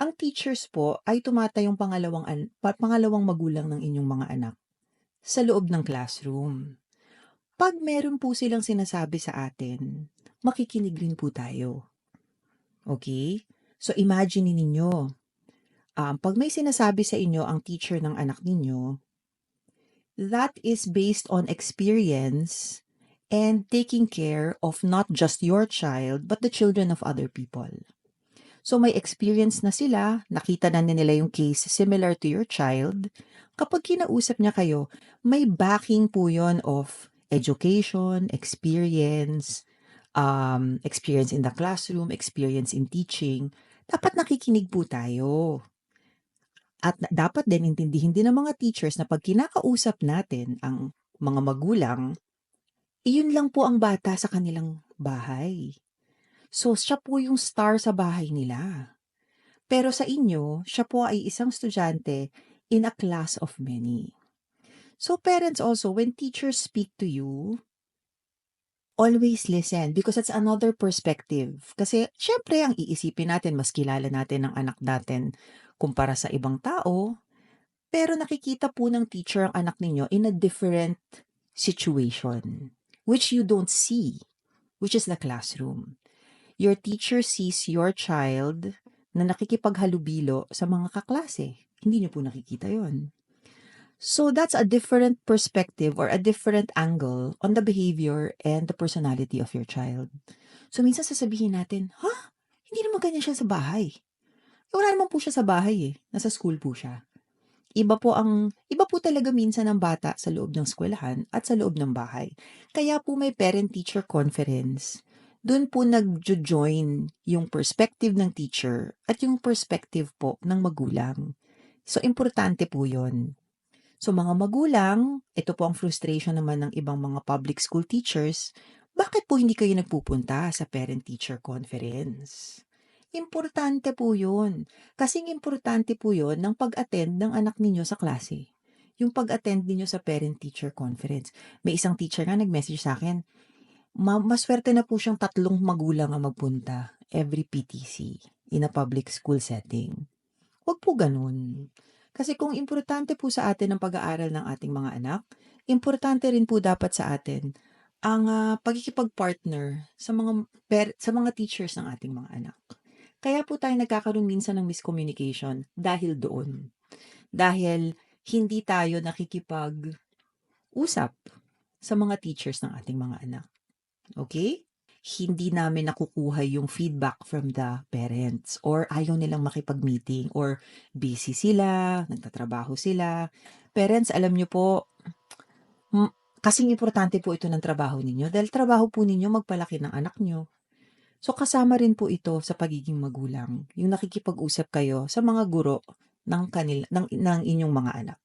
Ang teachers po ay tumatayong pangalawang magulang ng inyong mga anak sa loob ng classroom. 'Pag meron po silang sinasabi sa atin, makikinig rin po tayo, okay? So imagine ninyo, 'pag may sinasabi sa inyo ang teacher ng anak ninyo, that is based on experience and taking care of not just your child, but the children of other people. So may experience na sila, nakita na nila yung case similar to your child. Kapag kinausap niya kayo, may backing po yon of education, experience in the classroom, experience in teaching. Dapat nakikinig po tayo. At dapat din intindihin din ng mga teachers na pag kinakausap natin ang mga magulang, iyon lang po ang bata sa kanilang bahay. So siya po yung star sa bahay nila. Pero sa inyo, siya po ay isang estudyante in a class of many. So parents also, when teachers speak to you, always listen because that's another perspective. Kasi syempre ang iisipin natin, mas kilala natin ang anak natin kumpara sa ibang tao, pero nakikita po ng teacher ang anak ninyo in a different situation, which you don't see, which is the classroom. Your teacher sees your child na nakikipaghalubilo sa mga kaklase. Hindi niyo po nakikita yon. So that's a different perspective or a different angle on the behavior and the personality of your child. So minsan sasabihin natin, hindi naman ganyan siya sa bahay. Wala naman po siya sa bahay eh. Nasa school po siya. Iba po talaga minsan ang bata sa loob ng eskwelahan at sa loob ng bahay. Kaya po may parent-teacher conference. Doon po nag-join yung perspective ng teacher at yung perspective po ng magulang. So, importante po yon. So, mga magulang, ito po ang frustration naman ng ibang mga public school teachers, bakit po hindi kayo nagpupunta sa parent-teacher conference? Importante po yun. Kasing importante po yun ng pag-attend ng anak ninyo sa klase. Yung pag-attend ninyo sa parent-teacher conference. May isang teacher nga nag-message sa akin, maswerte na po siyang 3 magulang ang magpunta every PTC in a public school setting. Huwag po ganun. Kasi kung importante po sa atin ang pag-aaral ng ating mga anak, importante rin po dapat sa atin ang pagkikipag-partner sa mga teachers ng ating mga anak. Kaya po tayo nagkakaroon minsan ng miscommunication dahil doon. Dahil hindi tayo nakikipag-usap sa mga teachers ng ating mga anak. Okay? Hindi namin nakukuha yung feedback from the parents or ayaw nilang makipag-meeting or busy sila, nagtatrabaho sila. Parents, alam nyo po, kasing importante po ito ng trabaho ninyo dahil trabaho po ninyo magpalaki ng anak nyo. So kasama rin po ito sa pagiging magulang, yung nakikipag-usap kayo sa mga guro ng inyong mga anak.